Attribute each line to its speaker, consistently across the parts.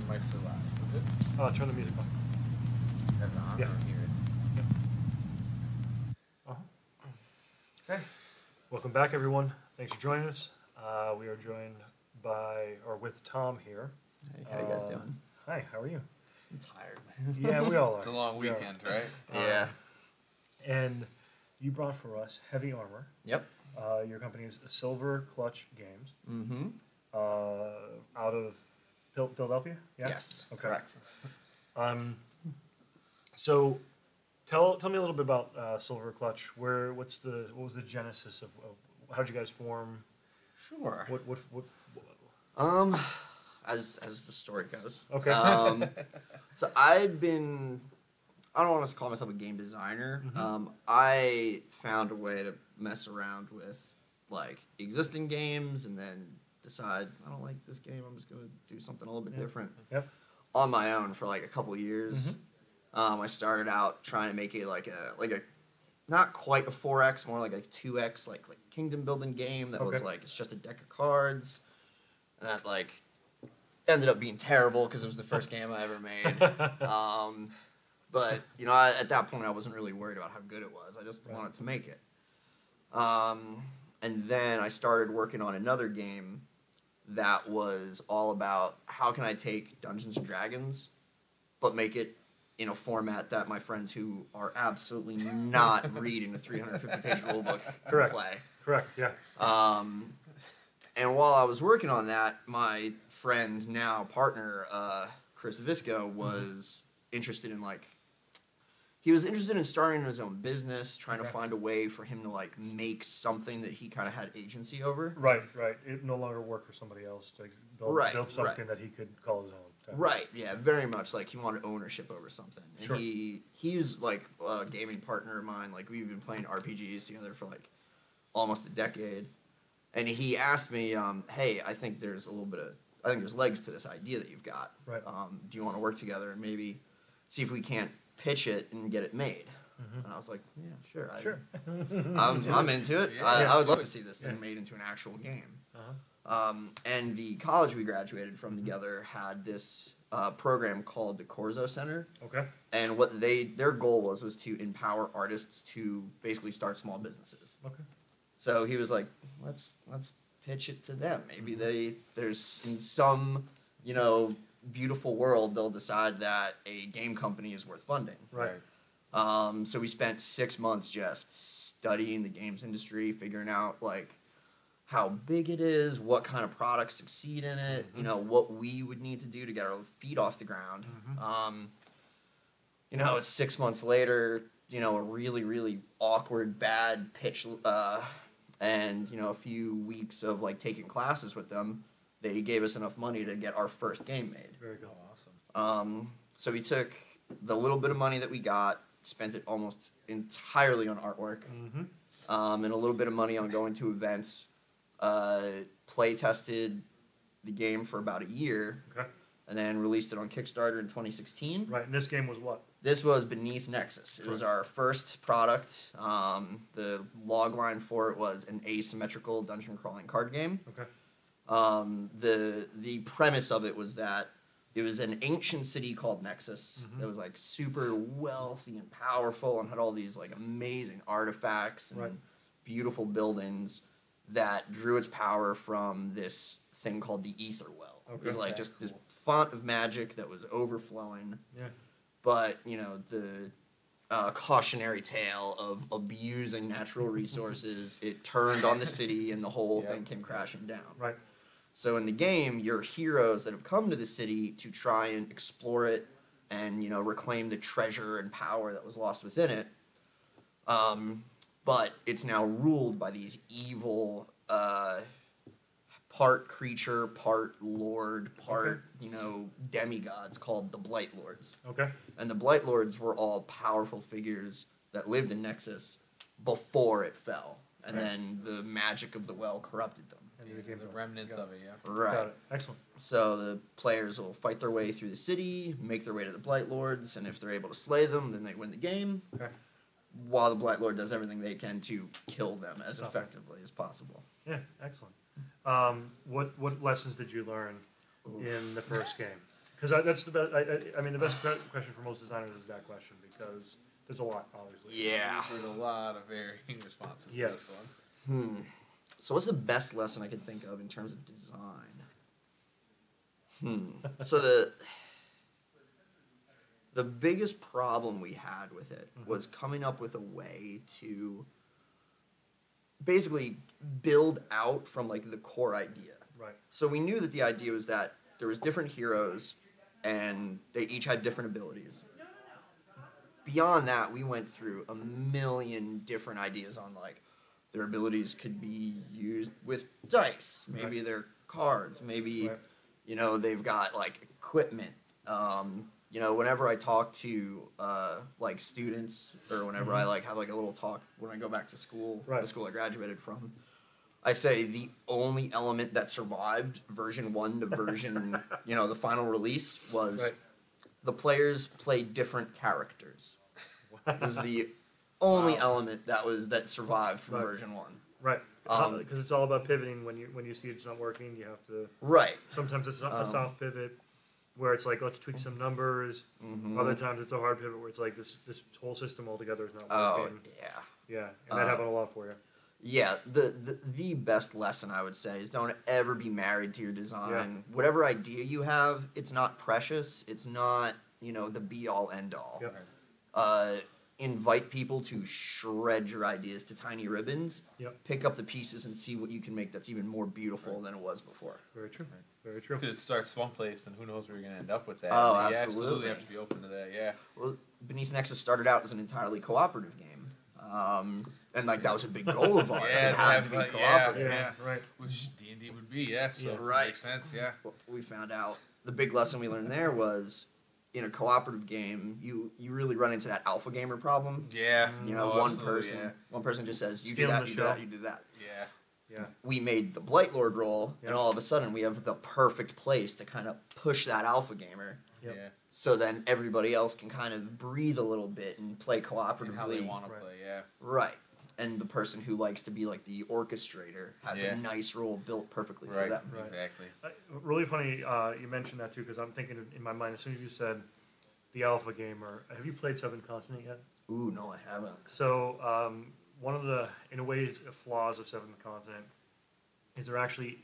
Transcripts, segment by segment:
Speaker 1: mic's so loud. Is it?
Speaker 2: Turn the music on.
Speaker 1: That's on.
Speaker 2: Yeah.
Speaker 1: I don't hear it.
Speaker 2: Okay. Welcome back, everyone. Thanks for joining us. We are joined with Tom here.
Speaker 3: Hey, how you guys doing?
Speaker 2: Hi, how are you?
Speaker 3: I'm tired.
Speaker 2: Yeah, we all are.
Speaker 1: It's a long weekend, right?
Speaker 3: Yeah.
Speaker 2: And you brought for us Heavy Armor.
Speaker 3: Yep.
Speaker 2: Your company is Silver Clutch Games.
Speaker 3: Mm-hmm.
Speaker 2: Out of Philadelphia? Yeah?
Speaker 3: Yes.
Speaker 2: Okay.
Speaker 3: Correct.
Speaker 2: So tell me a little bit about Silver Clutch. What was the genesis of how did you guys form?
Speaker 3: Sure.
Speaker 2: What
Speaker 3: As the story goes.
Speaker 2: Okay.
Speaker 3: So I don't want to call myself a game designer.
Speaker 2: Mm-hmm.
Speaker 3: I found a way to mess around with like existing games and then decide I don't like this game. I'm just going to do something a little bit different.
Speaker 2: Yep.
Speaker 3: On my own for like a couple years.
Speaker 2: Mm-hmm.
Speaker 3: I started out trying to make it like a not quite a 4X, more like a 2X, like kingdom building game that was like it's just a deck of cards, and that like ended up being terrible because it was the first game I ever made. But you know, at that point I wasn't really worried about how good it was. I just wanted to make it. And then I started working on another game that was all about how can I take Dungeons and Dragons, but make it in a format that my friends who are absolutely not reading a 350-page rulebook can play.
Speaker 2: Correct, yeah.
Speaker 3: And while I was working on that, my friend, now partner, Chris Visco, was interested in he was interested in starting his own business, trying to find a way for him to like make something that he kind of had agency over.
Speaker 2: Right. It no longer worked for somebody else to build something that he could call his own.
Speaker 3: Right, yeah, very much. Like, he wanted ownership over something. And
Speaker 2: Sure.
Speaker 3: he's, like, a gaming partner of mine. Like, we've been playing RPGs together for, like, almost a decade. And he asked me, hey, I think there's legs to this idea that you've got.
Speaker 2: Right.
Speaker 3: Do you want to work together and maybe see if we can't pitch it and get it made? Mm-hmm. And I was like, yeah, sure.
Speaker 2: Sure.
Speaker 3: I'm into it.
Speaker 1: Yeah,
Speaker 3: I would love to see this thing made into an actual game.
Speaker 2: Uh-huh.
Speaker 3: And the college we graduated from together had this program called the Corso Center.
Speaker 2: Okay.
Speaker 3: And what their goal was to empower artists to basically start small businesses.
Speaker 2: Okay.
Speaker 3: So he was like, let's pitch it to them. Maybe there's in some, beautiful world they'll decide that a game company is worth funding.
Speaker 2: Right.
Speaker 3: So we spent 6 months just studying the games industry, figuring out how big it is, what kind of products succeed in it, what we would need to do to get our feet off the ground.
Speaker 2: Mm-hmm.
Speaker 3: 6 months later, a really, really awkward, bad pitch, and, a few weeks of, taking classes with them, they gave us enough money to get our first game made.
Speaker 2: Very good.
Speaker 3: Awesome. So we took the little bit of money that we got, spent it almost entirely on artwork, and a little bit of money on going to events. Play tested the game for about a year, and then released it on Kickstarter in 2016.
Speaker 2: Right, and this game was what?
Speaker 3: This was Beneath Nexus. It was our first product. The log line for it was an asymmetrical dungeon crawling card game.
Speaker 2: Okay.
Speaker 3: The premise of it was that it was an ancient city called Nexus that was super wealthy and powerful and had all these amazing artifacts and beautiful buildings that drew its power from this thing called the Ether Well.
Speaker 2: Okay.
Speaker 3: It was just this font of magic that was overflowing.
Speaker 2: Yeah.
Speaker 3: But, the cautionary tale of abusing natural resources, it turned on the city and the whole thing came crashing down.
Speaker 2: Right.
Speaker 3: So in the game, you're heroes that have come to the city to try and explore it and, reclaim the treasure and power that was lost within it. But it's now ruled by these evil, part creature, part lord, part, demigods called the Blight Lords.
Speaker 2: Okay.
Speaker 3: And the Blight Lords were all powerful figures that lived in Nexus before it fell. And then the magic of the well corrupted them.
Speaker 1: And the remnants of it,
Speaker 3: Right.
Speaker 2: Got it. Excellent.
Speaker 3: So the players will fight their way through the city, make their way to the Blight Lords, and if they're able to slay them, then they win the game.
Speaker 2: Okay.
Speaker 3: While the Blight Lord does everything they can to kill them as effectively as possible.
Speaker 2: Yeah, excellent. What lessons did you learn in the first game? Because that's the best. I mean, the best question for most designers is that question because there's a lot, obviously.
Speaker 3: Yeah.
Speaker 1: There's a lot of varying responses to this
Speaker 3: one. So what's the best lesson I can think of in terms of design? So the biggest problem we had with it was coming up with a way to basically build out from like the core idea.
Speaker 2: Right.
Speaker 3: So we knew that the idea was that there was different heroes and they each had different abilities. Beyond that, we went through a million different ideas on like their abilities could be used with dice, maybe they're cards, maybe you know they've got like equipment. You know, whenever I talk to like students or whenever I like have like a little talk when I go back to school, the school I graduated from, I say the only element that survived version 1 to version, you know, the final release was the players played different characters. This is the only element that survived from version 1.
Speaker 2: Right. Because it's all about pivoting when you see it's not working, you have to. Sometimes it's a soft pivot where it's like let's tweak some numbers. Other times it's a hard pivot where it's like this whole system altogether is not working. Yeah, and that happened a lot for you.
Speaker 3: Yeah, the best lesson I would say is don't ever be married to your design. Whatever idea you have, it's not precious. It's not, you know, the be all end all. Invite people to shred your ideas to tiny ribbons. Pick up the pieces and see what you can make that's even more beautiful than it was before.
Speaker 2: Very true. Very true.
Speaker 1: Because it starts one place, and who knows where you're going to end up with that.
Speaker 3: Oh,
Speaker 1: you
Speaker 3: absolutely.
Speaker 1: have to be open to that. Yeah.
Speaker 3: Well, Beneath Nexus started out as an entirely cooperative game. And like that was a big goal of ours. It had to be cooperative.
Speaker 2: Right.
Speaker 3: Which
Speaker 1: D&D would be, so it makes sense,
Speaker 3: Well, we found out the big lesson we learned there was in a cooperative game, you really run into that alpha gamer problem.
Speaker 1: Yeah.
Speaker 3: You know, one person just says, you do that, you do that, you do that.
Speaker 2: Yeah.
Speaker 3: We made the Blight Lord roll, and all of a sudden we have the perfect place to kind of push that alpha gamer. So then everybody else can kind of breathe a little bit and play cooperatively.
Speaker 1: And how they want to play,
Speaker 3: Right. And the person who likes to be like the orchestrator has a nice role built perfectly for them.
Speaker 1: Exactly.
Speaker 2: Really funny you mentioned that too, because I'm thinking in my mind, as soon as you said the alpha gamer, have you played Seventh Continent yet?
Speaker 3: Ooh, no, I haven't.
Speaker 2: So one of the, in a way, flaws of Seventh Continent is they're actually,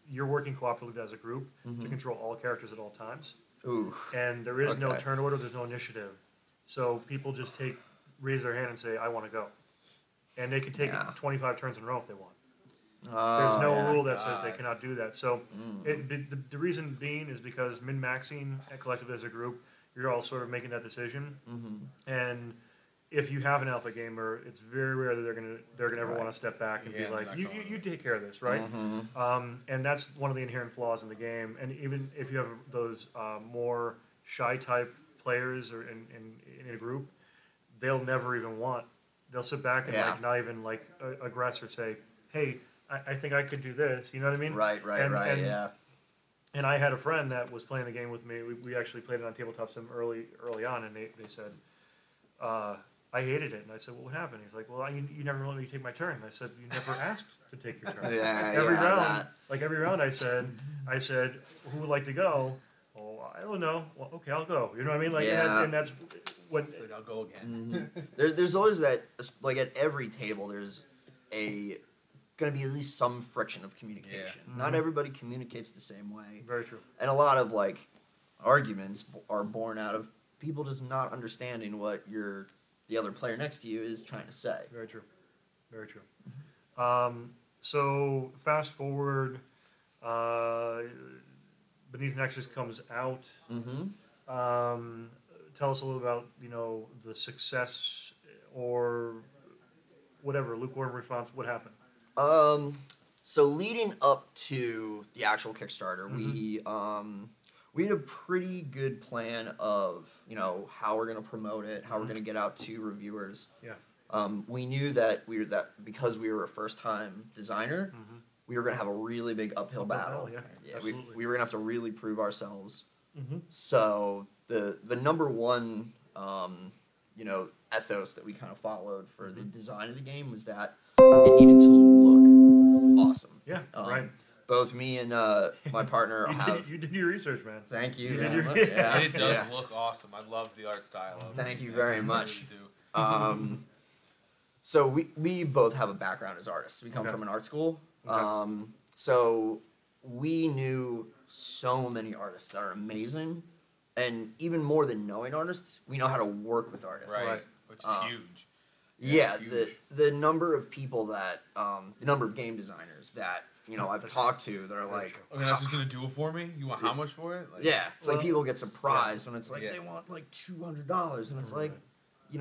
Speaker 2: you're working cooperatively as a group to control all characters at all times.
Speaker 3: Ooh.
Speaker 2: And there is no turn order, there's no initiative. So people just raise their hand and say, I want to go. And they can take 25 turns in a row if they want. There's no rule that says they cannot do that. So the reason being is because min-maxing collectively as a group, you're all sort of making that decision. And if you have an alpha gamer, it's very rare that they're gonna ever want to step back and be like, you take care of this, right? And that's one of the inherent flaws in the game. And even if you have those more shy type players or in a group, they'll never even want. They'll sit back and like not even like aggress or say, "Hey, I think I could do this." You know what I mean?
Speaker 3: Right.
Speaker 2: And I had a friend that was playing the game with me. We actually played it on Tabletop Sim early on, and they said, "I hated it." And I said, "Well, what happened?" He's like, "Well, you never let me take my turn." And I said, "You never asked to take your turn." Every round, I said, "Who would like to go?" "Oh, I don't know." "Well, okay, I'll go." You know what I mean? Like, and that's what.
Speaker 1: So I'll go again.
Speaker 3: There's always that, like at every table, there's going to be at least some friction of communication. Not everybody communicates the same way.
Speaker 2: Very true.
Speaker 3: And a lot of like arguments are born out of people just not understanding what the other player next to you is trying to say.
Speaker 2: Very true. Very true. So fast forward, Beneath Nexus comes out. Tell us a little about, the success or whatever, lukewarm response. What happened?
Speaker 3: So leading up to the actual Kickstarter, we had a pretty good plan of, how we're going to promote it, how we're going to get out to reviewers. We knew that because we were a first-time designer, we were going to have a really big uphill battle. We were going to have to really prove ourselves. So the number one, ethos that we kind of followed for the design of the game was that it needed to look awesome.
Speaker 2: Right.
Speaker 3: both me and my partner have.
Speaker 2: You did your research, man.
Speaker 3: Thank you.
Speaker 2: You did
Speaker 3: man.
Speaker 2: your-
Speaker 3: Yeah,
Speaker 1: It does
Speaker 3: yeah.
Speaker 1: look awesome. I love the art style of it.
Speaker 3: Thank you
Speaker 1: Yeah,
Speaker 3: very
Speaker 1: I
Speaker 3: much.
Speaker 1: really do.
Speaker 3: So we both have a background as artists. We come from an art school.
Speaker 2: Okay.
Speaker 3: So we knew so many artists that are amazing, and even more than knowing artists, we know how to work with artists.
Speaker 1: Right.
Speaker 2: Right.
Speaker 1: Which is huge.
Speaker 3: Yeah,
Speaker 1: huge.
Speaker 3: the number of people that the number of game designers that I've talked to that are like,
Speaker 1: I mean, that's just gonna do it for me. You want how much for it? Like,
Speaker 3: yeah, it's like
Speaker 2: Well,
Speaker 3: people get surprised when it's like
Speaker 1: Yeah.
Speaker 3: they want like $200, and it's like,
Speaker 2: Do you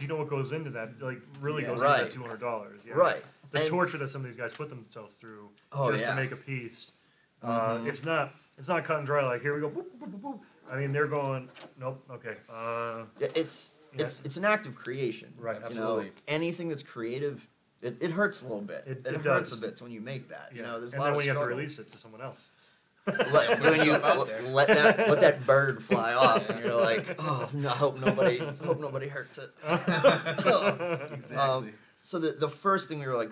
Speaker 2: know what goes into that? Like really
Speaker 1: Yeah.
Speaker 2: goes
Speaker 3: Right.
Speaker 2: into that $200. Yeah.
Speaker 3: right.
Speaker 2: The
Speaker 3: And-
Speaker 2: torture that some of these guys put themselves through
Speaker 3: Oh,
Speaker 2: just
Speaker 3: yeah.
Speaker 2: to make a piece.
Speaker 3: Mhm.
Speaker 2: It's not cut and dry. Like here we go. Boop, boop, boop, boop. I mean, they're going. Nope. Okay.
Speaker 3: Yeah, it's an act of creation.
Speaker 2: Right,
Speaker 1: absolutely.
Speaker 3: Anything that's creative, it hurts a little bit.
Speaker 2: It
Speaker 3: hurts
Speaker 2: does.
Speaker 3: a bit when you make that.
Speaker 2: Yeah.
Speaker 3: There's a
Speaker 2: And
Speaker 3: lot
Speaker 2: then
Speaker 3: of
Speaker 2: when you have to
Speaker 3: struggle.
Speaker 2: release it to someone else.
Speaker 3: When you
Speaker 1: yourself out there.
Speaker 3: let that bird fly off, and you're like, oh no, hope nobody hurts it.
Speaker 1: Exactly.
Speaker 3: So the first thing we were like,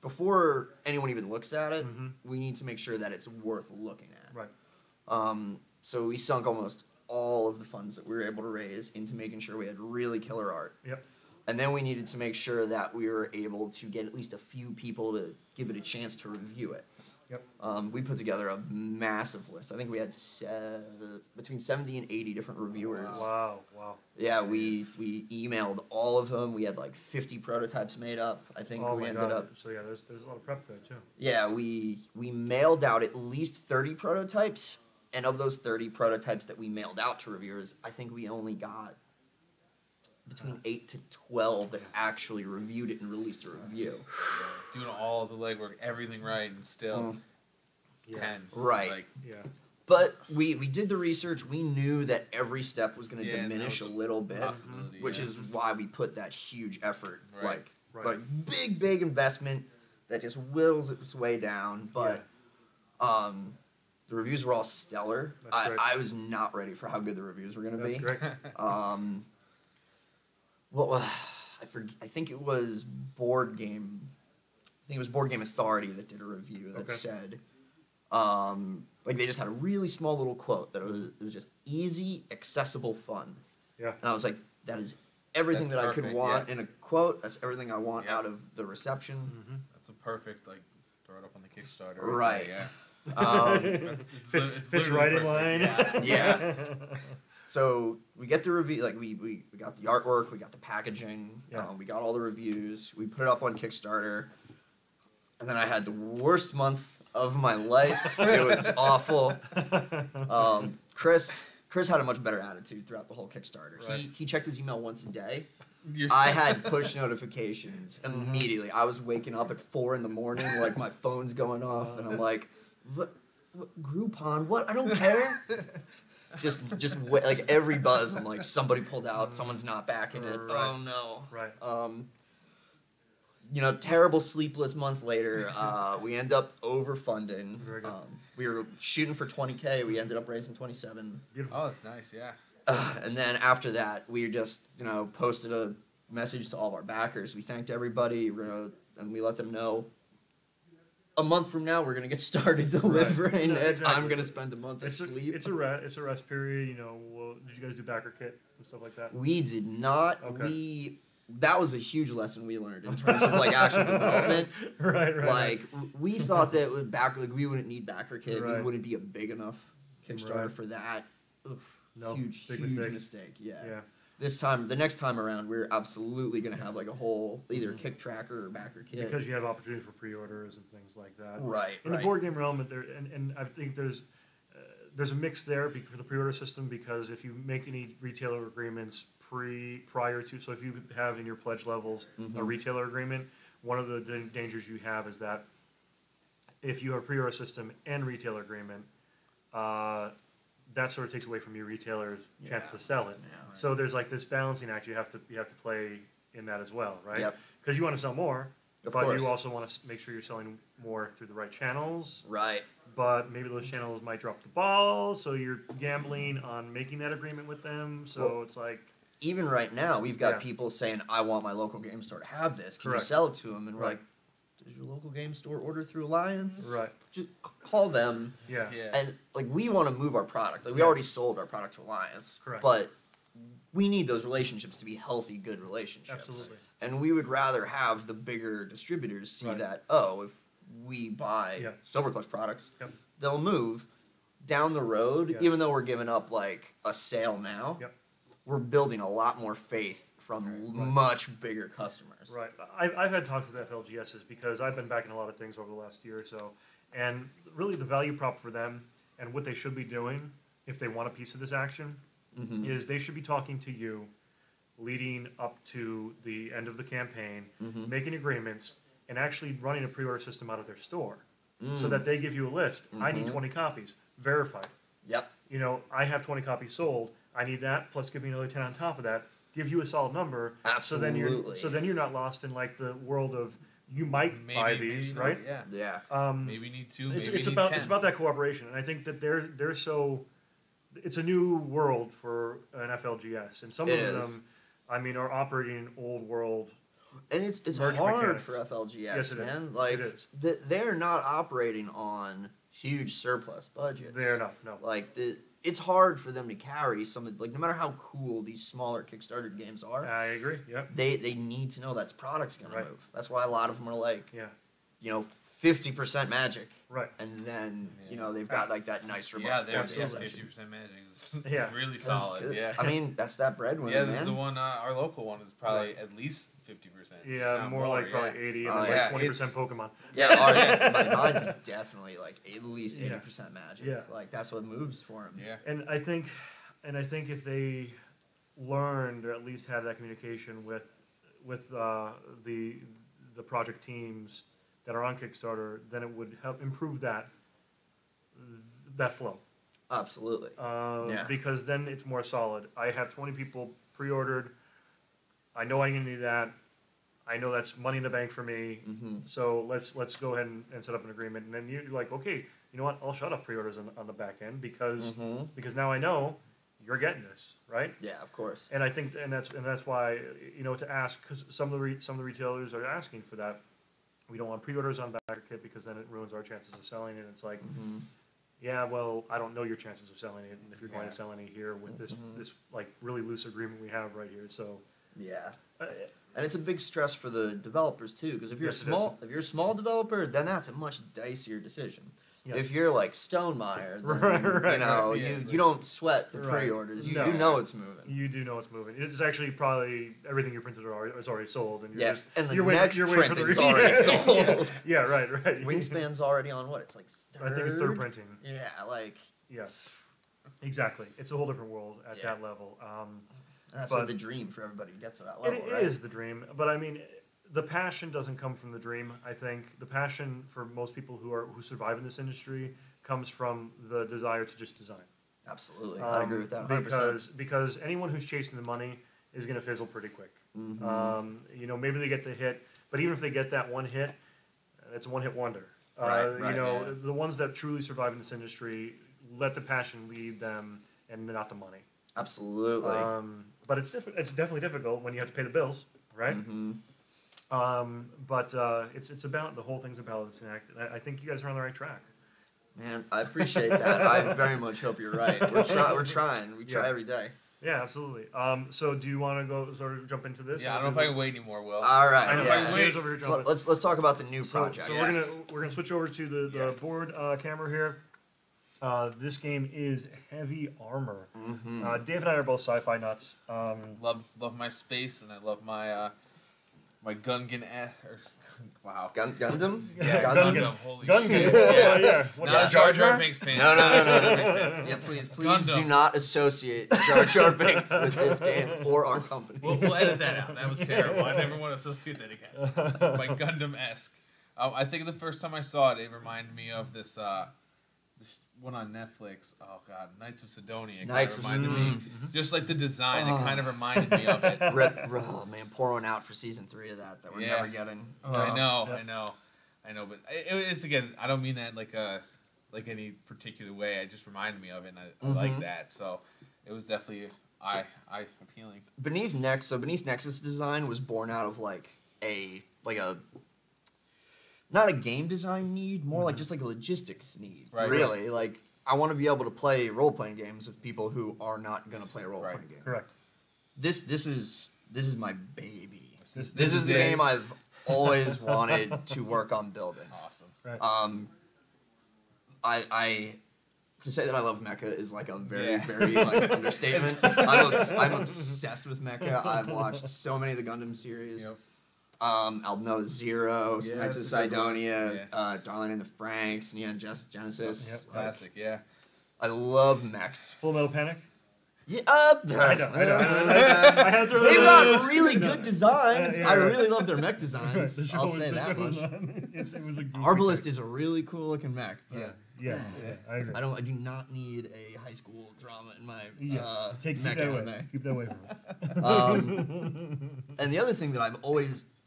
Speaker 3: before anyone even looks at it,
Speaker 2: Mhm.
Speaker 3: we need to make sure that it's worth looking at.
Speaker 2: Right.
Speaker 3: So we sunk almost all of the funds that we were able to raise into making sure we had really killer art.
Speaker 2: Yep.
Speaker 3: And then we needed to make sure that we were able to get at least a few people to give it a chance to review it.
Speaker 2: Yep.
Speaker 3: We put together a massive list. I think we had between 70 and 80 different reviewers.
Speaker 2: Wow. Wow.
Speaker 3: Yeah, we emailed all of them. We had like 50 prototypes made up. I think
Speaker 2: Oh
Speaker 3: we
Speaker 2: my
Speaker 3: ended
Speaker 2: God.
Speaker 3: up.
Speaker 2: So yeah, there's a lot of prep there too.
Speaker 3: Yeah, we mailed out at least 30 prototypes, and of those 30 prototypes that we mailed out to reviewers, I think we only got between 8 to 12 that actually reviewed it and released a review.
Speaker 1: Doing all the legwork, everything right, and still
Speaker 2: Yeah.
Speaker 1: 10.
Speaker 3: Right.
Speaker 1: Like,
Speaker 2: Yeah.
Speaker 3: But we did the research. We knew that every step was going to
Speaker 1: Yeah, and that
Speaker 3: diminish a
Speaker 1: was a
Speaker 3: little bit,
Speaker 1: possibility,
Speaker 3: which
Speaker 1: yeah.
Speaker 3: is why we put that huge effort,
Speaker 1: Right.
Speaker 2: Right.
Speaker 3: like big investment that just whittles its way down. But the reviews were all stellar.
Speaker 2: That's great.
Speaker 3: I was not ready for how good the reviews were going to
Speaker 2: That's
Speaker 3: be.
Speaker 2: great.
Speaker 3: Well, I think it was Board Game. I think it was Board Game Authority that did a review that
Speaker 2: Okay.
Speaker 3: said, like they just had a really small little quote that it was just easy, accessible fun.
Speaker 2: Yeah.
Speaker 3: And I was like, that is everything
Speaker 1: That's
Speaker 3: that I could
Speaker 1: perfect,
Speaker 3: want
Speaker 1: yeah.
Speaker 3: in a quote. That's everything I want
Speaker 1: Yeah.
Speaker 3: out of the reception.
Speaker 2: Mm-hmm.
Speaker 1: that's a perfect, like, throw it up on the Kickstarter.
Speaker 3: Right.
Speaker 1: there,
Speaker 3: Um,
Speaker 2: Fits
Speaker 1: literally
Speaker 2: right in
Speaker 1: perfect,
Speaker 2: line.
Speaker 1: Yeah.
Speaker 3: Yeah. So we get the review, like we got the artwork, we got the packaging,
Speaker 2: Yeah.
Speaker 3: we got all the reviews, we put it up on Kickstarter, and then I had the worst month of my life. It was awful. Chris had a much better attitude throughout the whole Kickstarter.
Speaker 2: Right.
Speaker 3: He checked his email once a day.
Speaker 1: You're-
Speaker 3: I had push notifications immediately. I was waking up at 4 a.m, like my phone's going off, and I'm like, what Groupon? What? I don't care. just like every buzz, I'm like, somebody pulled out, someone's not backing it.
Speaker 2: Right.
Speaker 3: Oh no.
Speaker 2: Right.
Speaker 3: Terrible sleepless month later, we end up overfunding.
Speaker 2: Very good.
Speaker 3: We were shooting for 20K. We ended up raising 27.
Speaker 2: Beautiful.
Speaker 1: Oh, that's nice, yeah.
Speaker 3: And then after that, we just posted a message to all of our backers. We thanked everybody, and we let them know. A month from now, we're gonna get started delivering
Speaker 2: Yeah,
Speaker 3: it.
Speaker 2: exactly.
Speaker 3: I'm gonna spend a month asleep.
Speaker 2: It's a rest period. Well, did you guys do backer kit and stuff like that?
Speaker 3: We did not.
Speaker 2: Okay.
Speaker 3: That was a huge lesson we learned in terms of like actual development.
Speaker 2: Right.
Speaker 3: Like we thought that we wouldn't need backer kit. We
Speaker 2: Right.
Speaker 3: wouldn't be a big enough Kickstarter
Speaker 2: Right.
Speaker 3: for that. Oof,
Speaker 2: No,
Speaker 3: huge
Speaker 2: big
Speaker 3: mistake.
Speaker 2: mistake.
Speaker 3: Yeah.
Speaker 2: Yeah.
Speaker 3: The next time around, we're absolutely gonna have like a whole either kick tracker or backer kit.
Speaker 2: Because you have opportunity for pre-orders and things like that.
Speaker 3: Right.
Speaker 2: In the board game realm, and I think there's a mix there for the pre-order system, because if you make any retailer agreements prior to, so if you have in your pledge levels a retailer agreement, one of the dangers you have is that if you have a pre-order system and retailer agreement, that sort of takes away from your retailer's chance to sell it.
Speaker 3: Yeah.
Speaker 2: So there's like this balancing act you have to play in that as well, right?
Speaker 3: Yep.
Speaker 2: Because you want to sell more,
Speaker 3: Of
Speaker 2: but
Speaker 3: course.
Speaker 2: you also want to make sure you're selling more through the right channels.
Speaker 3: Right.
Speaker 2: But maybe those channels might drop the ball, so you're gambling on making that agreement with them. So
Speaker 3: Well,
Speaker 2: it's like,
Speaker 3: Even right now, we've got
Speaker 2: Yeah.
Speaker 3: people saying, "I want my local game store to have this. Can
Speaker 2: Correct.
Speaker 3: you sell it to them?" And we're
Speaker 2: Right.
Speaker 3: like, does your local game store order through Alliance?
Speaker 2: Right.
Speaker 3: Just call them.
Speaker 2: Yeah.
Speaker 3: And like we want to move our product. Like we already sold our product to Alliance.
Speaker 2: Correct.
Speaker 3: But we need those relationships to be healthy, good relationships.
Speaker 2: Absolutely.
Speaker 3: And we would rather have the bigger distributors see that, if we buy Silvercliff products, they'll move down the road, even though we're giving up like a sale now, we're building a lot more faith from much bigger customers.
Speaker 2: Right. I've had talks with FLGSs because I've been backing a lot of things over the last year or so. And really the value prop for them and what they should be doing if they want a piece of this action is they should be talking to you leading up to the end of the campaign, making agreements, and actually running a pre-order system out of their store so that they give you a list. I need 20 copies, verified.
Speaker 3: Yep.
Speaker 2: You know, I have 20 copies sold. I need that, plus give me another 10 on top of that. Give you a solid number.
Speaker 3: Absolutely.
Speaker 2: So then you're not lost in like the world of you might buy these, right?
Speaker 1: Yeah. Maybe need 2. Maybe
Speaker 2: it's
Speaker 1: need
Speaker 2: about
Speaker 1: 10.
Speaker 2: It's about that cooperation, and I think that they're so. It's a new world for an FLGS, and some of them, I mean, are operating in old world.
Speaker 3: And it's hard
Speaker 2: mechanics.
Speaker 3: for FLGS,
Speaker 2: Yes, it
Speaker 3: man.
Speaker 2: is.
Speaker 3: Like
Speaker 2: It is.
Speaker 3: They're not operating on huge surplus budgets.
Speaker 2: They're not. No.
Speaker 3: Like it's hard for them to carry something. Like no matter how cool these smaller Kickstarter games are,
Speaker 2: I agree. Yeah.
Speaker 3: they need to know that's product's gonna move. That's why a lot of them are like, 50% magic.
Speaker 2: Right.
Speaker 3: And then they've got like that nice robust.
Speaker 1: Yeah, they're
Speaker 3: absolutely.
Speaker 1: 50% magic is
Speaker 2: Yeah.
Speaker 1: really solid. Yeah.
Speaker 3: I mean, that's that breadwinner.
Speaker 1: Yeah, this is
Speaker 3: man.
Speaker 1: the one. Our local one is probably at least 50%.
Speaker 2: Yeah, more like probably 80, and then like 20% Pokemon.
Speaker 3: Yeah, ours, mine's definitely like at least 80% magic.
Speaker 2: Yeah.
Speaker 3: Like that's what moves for him.
Speaker 1: Yeah.
Speaker 2: And I think if they learned or at least had that communication with the project teams that are on Kickstarter, then it would help improve that flow.
Speaker 3: Absolutely.
Speaker 2: Because then it's more solid. I have 20 people pre-ordered. I know I'm gonna need that. I know that's money in the bank for me. So let's go ahead and set up an agreement. And then you're like, okay, you know what? I'll shut off pre-orders on the back end because now I know you're getting this, right?
Speaker 3: Yeah, of course.
Speaker 2: And I think that's why to ask, because some of the retailers are asking for that. We don't want pre-orders on backer kit because then it ruins our chances of selling it. It's like, yeah, well, I don't know your chances of selling it, and if you're going to sell any here with this like really loose agreement we have right here. So
Speaker 3: yeah, and it's a big stress for the developers too, because if you're
Speaker 2: Yes,
Speaker 3: a small developer, then that's a much dicier decision.
Speaker 2: Yes.
Speaker 3: If you're like Stonemeyer, then, you don't sweat the pre-orders. You know it's moving.
Speaker 2: You do know it's moving. It's actually probably everything you printed is already sold, and you're
Speaker 3: and the
Speaker 2: you're
Speaker 3: next
Speaker 2: waiting for
Speaker 3: printing's already sold.
Speaker 2: Yeah, right.
Speaker 3: Wingspan's already on what? It's like third?
Speaker 2: I think it's third printing.
Speaker 3: Yeah, like.
Speaker 2: Yeah, exactly. It's a whole different world at that level.
Speaker 3: And that's what the dream for everybody who gets to that level,
Speaker 2: It is the dream, but I mean, the passion doesn't come from the dream. I think the passion for most people who survive in this industry comes from the desire to just design.
Speaker 3: Absolutely, I agree with that 100%.
Speaker 2: Because anyone who's chasing the money is going to fizzle pretty quick. Maybe they get the hit, but even if they get that one hit, it's a one-hit wonder. The ones that truly survive in this industry let the passion lead them and not the money.
Speaker 3: Absolutely.
Speaker 2: But it's definitely difficult when you have to pay the bills, right? But it's about the whole thing's a balancing act. And I think you guys are on the right track.
Speaker 3: Man, I appreciate that. I very much hope you're right. We're trying. We try every day.
Speaker 2: Yeah, absolutely. So do you want to go sort of jump into this?
Speaker 1: Yeah, I don't know if I can wait anymore, Will.
Speaker 3: All right.
Speaker 2: I know
Speaker 3: yeah.
Speaker 2: over here
Speaker 3: so let's talk about the new project.
Speaker 2: So we're gonna switch over to the board camera here. This game is Heavy Armor. Dave and I are both sci-fi nuts.
Speaker 1: Love my space, and I love my my Gungan. Wow.
Speaker 3: Gundam?
Speaker 1: Yeah,
Speaker 2: Gundam.
Speaker 1: Holy
Speaker 2: Gun
Speaker 1: shit.
Speaker 2: game.
Speaker 1: Yeah.
Speaker 2: What
Speaker 1: Now
Speaker 2: about
Speaker 1: Jar Jar Binks fans.
Speaker 3: No. Yeah, please
Speaker 1: Gundam.
Speaker 3: do not associate Jar Jar Binks with this game or our company.
Speaker 1: We'll edit that out. That was terrible. I never want to associate that again. My Gundam-esque. I think the first time I saw it, it reminded me of this one on Netflix. Oh God, Knights of Sidonia.
Speaker 3: Knights of
Speaker 1: Sidonia. Just like the design, it kind of reminded me of it.
Speaker 3: Oh man, pour one out for season 3 of that we're never getting.
Speaker 1: I know. But it's again. I don't mean that like any particular way. It just reminded me of it, and I like that. So it was definitely eye appealing.
Speaker 3: Beneath Nexus design was born out of like a not a game design need, more like just like a logistics need.
Speaker 1: Right.
Speaker 3: Really, like I want to be able to play role playing games with people who are not going to play a role playing game.
Speaker 2: Correct.
Speaker 3: This is my baby.
Speaker 1: This
Speaker 3: is the game I've always wanted to work on building.
Speaker 1: Awesome.
Speaker 2: Right.
Speaker 3: I to say that I love mecha is like a very like understatement. I'm obsessed with mecha. I've watched so many of the Gundam series.
Speaker 1: Yep.
Speaker 3: I'll know Zero,
Speaker 1: Yeah,
Speaker 3: Knights of
Speaker 1: that's a good one.
Speaker 3: Sidonia,
Speaker 1: Yeah.
Speaker 3: Darling in the Franxx, Neon Genesis.
Speaker 2: Yep.
Speaker 3: Like,
Speaker 1: Classic. Yeah.
Speaker 3: I love mechs.
Speaker 2: Full Metal Panic.
Speaker 3: Yeah,
Speaker 2: I know. I had to throw
Speaker 3: They've
Speaker 2: that in.
Speaker 3: got really good designs.
Speaker 2: Yeah,
Speaker 3: I
Speaker 2: right.
Speaker 3: really love their mech
Speaker 2: Right,
Speaker 3: designs.
Speaker 2: the show
Speaker 3: I'll
Speaker 2: was-
Speaker 3: say
Speaker 2: the
Speaker 3: that
Speaker 2: show was
Speaker 3: much.
Speaker 2: on. It was a goofy
Speaker 3: Arbalest
Speaker 2: thing.
Speaker 3: is a really cool looking mech. But
Speaker 2: Yeah, I agree.
Speaker 3: I do not need a high school drama in my
Speaker 2: Yeah, keep
Speaker 3: mech
Speaker 2: that away.
Speaker 3: anime.
Speaker 2: Keep that away from it.
Speaker 3: And the other thing that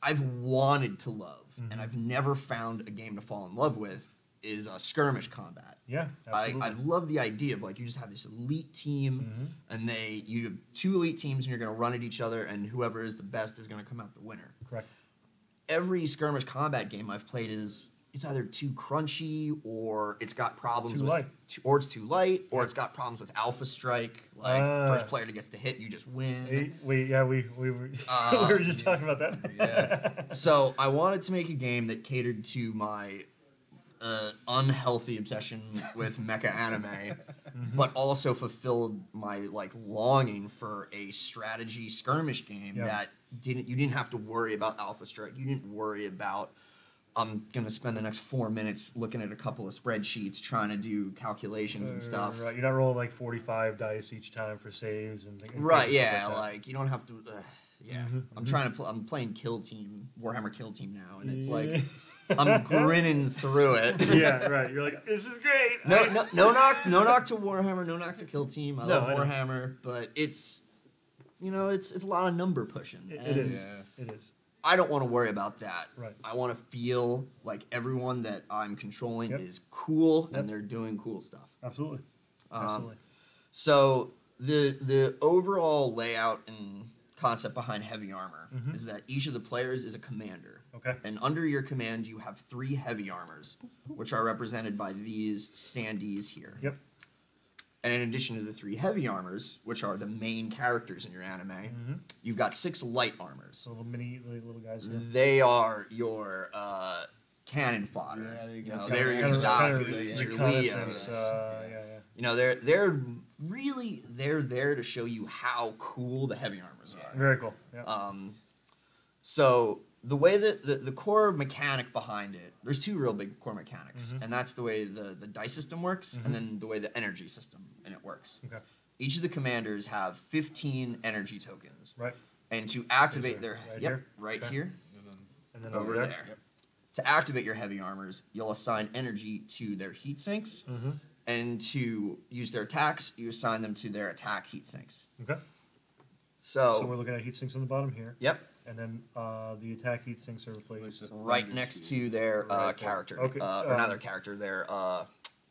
Speaker 3: I've wanted to love,
Speaker 2: Mm-hmm.
Speaker 3: and I've never found a game to fall in love with, is skirmish combat.
Speaker 2: Yeah, absolutely.
Speaker 3: I love the idea of like you just have this elite team, and you have two elite teams, and you're going to run at each other, and whoever is the best is going to come out the winner.
Speaker 2: Correct.
Speaker 3: Every skirmish combat game I've played it's either too crunchy, or it's got problems
Speaker 2: Too
Speaker 3: with
Speaker 2: light.
Speaker 3: or it's too light, or it's got problems with alpha strike. Like first player that gets the hit, you just win.
Speaker 2: We were we were just talking about that.
Speaker 1: Yeah.
Speaker 3: So I wanted to make a game that catered to my unhealthy obsession with mecha anime, but also fulfilled my like longing for a strategy skirmish game that you didn't have to worry about alpha strike. You didn't worry about I'm gonna spend the next 4 minutes looking at a couple of spreadsheets trying to do calculations and stuff.
Speaker 2: Right, you're not rolling like 45 dice each time for saves and things.
Speaker 3: Right, yeah,
Speaker 2: Like that.
Speaker 3: like you don't have to. Yeah, I'm playing Kill Team, Warhammer Kill Team now, and it's like I'm grinning through it.
Speaker 2: Yeah, right. You're like, this is great.
Speaker 3: No knock to Warhammer, no knock to Kill Team. I love Warhammer, but it's a lot of number pushing.
Speaker 2: It is. It is.
Speaker 3: I don't want to worry about that.
Speaker 2: Right.
Speaker 3: I want to feel like everyone that I'm controlling
Speaker 2: Yep.
Speaker 3: is cool and they're doing cool stuff.
Speaker 2: Absolutely. Absolutely.
Speaker 3: So the overall layout and concept behind heavy armor is that each of the players is a commander.
Speaker 2: Okay.
Speaker 3: And under your command, you have 3 heavy armors, which are represented by these standees here.
Speaker 2: Yep.
Speaker 3: And in addition to the 3 heavy armors, which are the main characters in your anime, you've got 6 light armors.
Speaker 2: So little guys. Yeah.
Speaker 3: They are your cannon fodder.
Speaker 1: Yeah, there you
Speaker 3: You
Speaker 1: go.
Speaker 3: know,
Speaker 1: Kind
Speaker 3: they're
Speaker 1: of-
Speaker 3: your
Speaker 1: kind of
Speaker 3: Zakis, your
Speaker 2: reconnaissance,
Speaker 3: Leos.
Speaker 2: yeah.
Speaker 3: You know, they're really there to show you how cool the heavy armors are.
Speaker 2: Very cool. Yeah.
Speaker 3: So the way that the core mechanic behind it, there's 2 real big core mechanics, and that's the way the dice system works, and then the way the energy system in it works.
Speaker 2: Okay.
Speaker 3: Each of the commanders have 15 energy tokens,
Speaker 2: Right.
Speaker 3: and to activate their
Speaker 2: Right here?
Speaker 3: right
Speaker 2: Okay.
Speaker 3: here
Speaker 2: And then
Speaker 3: over
Speaker 2: over
Speaker 3: there. To activate your heavy armors, you'll assign energy to their heat sinks, and to use their attacks, you assign them to their attack heat sinks.
Speaker 2: Okay.
Speaker 3: So
Speaker 2: So we're looking at heat sinks on the bottom here.
Speaker 3: yep,
Speaker 2: And then the attack heat sinks are replaced.
Speaker 3: right next to their
Speaker 1: Right there.
Speaker 3: character,
Speaker 2: Okay,
Speaker 3: or not their character, their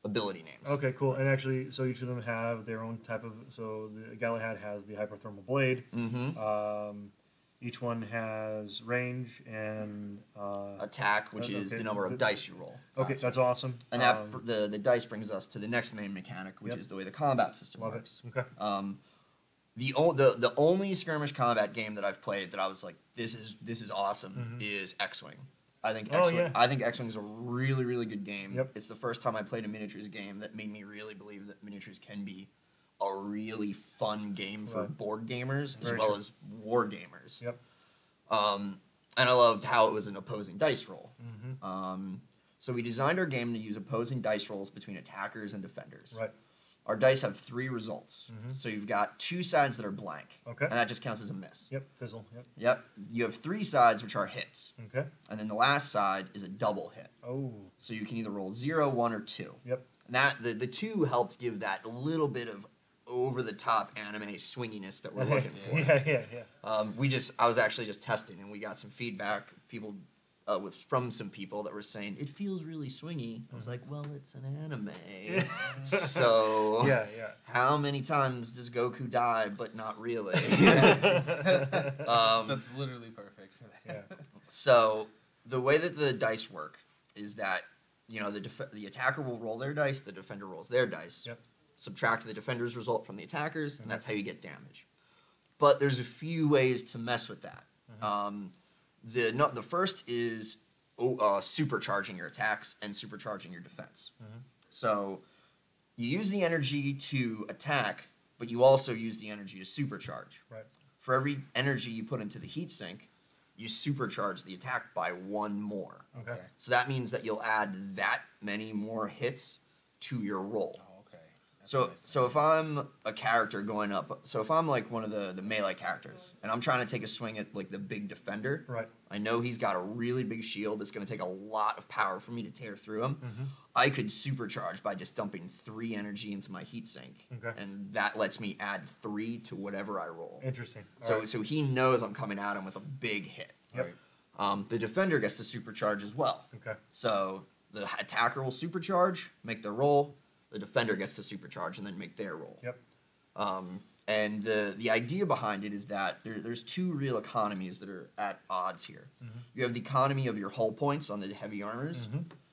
Speaker 3: ability names.
Speaker 2: Okay, cool. And actually, so each of them have their own type of. So the Galahad has the hyperthermal blade.
Speaker 3: Mm-hmm.
Speaker 2: Each one has range and.
Speaker 3: Attack, which is
Speaker 2: okay.
Speaker 3: the number of dice you roll.
Speaker 2: Okay, that's awesome.
Speaker 3: And that the dice brings us to the next main mechanic, which is the way the combat system
Speaker 2: Love
Speaker 3: works.
Speaker 2: it. Okay.
Speaker 3: The only skirmish combat game that I've played that I was like, this is awesome is X-Wing. I think X-Wing is a really, really good game.
Speaker 2: Yep.
Speaker 3: It's the first time I played a miniatures game that made me really believe that miniatures can be a really fun game for board gamers as well as war gamers.
Speaker 2: Yep.
Speaker 3: And I loved how it was an opposing dice roll. So we designed our game to use opposing dice rolls between attackers and defenders.
Speaker 2: Right.
Speaker 3: Our dice have 3 results. So you've got 2 sides that are blank.
Speaker 2: Okay.
Speaker 3: And that just counts as a miss.
Speaker 2: Yep. Fizzle. Yep.
Speaker 3: Yep. You have 3 sides which are hits.
Speaker 2: Okay.
Speaker 3: And then the last side is a double hit.
Speaker 2: Oh.
Speaker 3: So you can either roll 0, 1, or 2.
Speaker 2: Yep.
Speaker 3: And that the 2 helped give that little bit of over the top anime swinginess that we're looking for.
Speaker 2: Yeah.
Speaker 3: I was actually just testing, and we got some feedback. People from some people that were saying it feels really swingy. I was like, well, it's an anime, so
Speaker 2: Yeah.
Speaker 3: how many times does Goku die? But not really.
Speaker 1: That's literally perfect.
Speaker 2: Yeah.
Speaker 3: So the way that the dice work is that the attacker will roll their dice, the defender rolls their dice, subtract the defender's result from the attacker's, and that's how you get damage. But there's a few ways to mess with that. The first is supercharging your attacks and supercharging your defense. So you use the energy to attack, but you also use the energy to supercharge.
Speaker 2: Right.
Speaker 3: For every energy you put into the heatsink, you supercharge the attack by 1 more.
Speaker 2: Okay.
Speaker 3: So that means that you'll add that many more hits to your roll.
Speaker 1: Oh, okay. That's
Speaker 3: So
Speaker 1: nice.
Speaker 3: so if I'm a character going up, so if I'm like one of the melee characters, and I'm trying to take a swing at like the big defender,
Speaker 2: Right.
Speaker 3: I know he's got a really big shield that's going to take a lot of power for me to tear through him. I could supercharge by just dumping 3 energy into my heatsink, and that lets me add 3 to whatever I roll.
Speaker 2: Interesting.
Speaker 3: So he knows I'm coming at him with a big hit.
Speaker 2: Yep.
Speaker 3: The defender gets to supercharge as well.
Speaker 2: Okay.
Speaker 3: So the attacker will supercharge, make their roll. The defender gets to supercharge and then make their roll.
Speaker 2: Yep.
Speaker 3: And the idea behind it is that there's 2 real economies that are at odds here. You have the economy of your hull points on the heavy armors,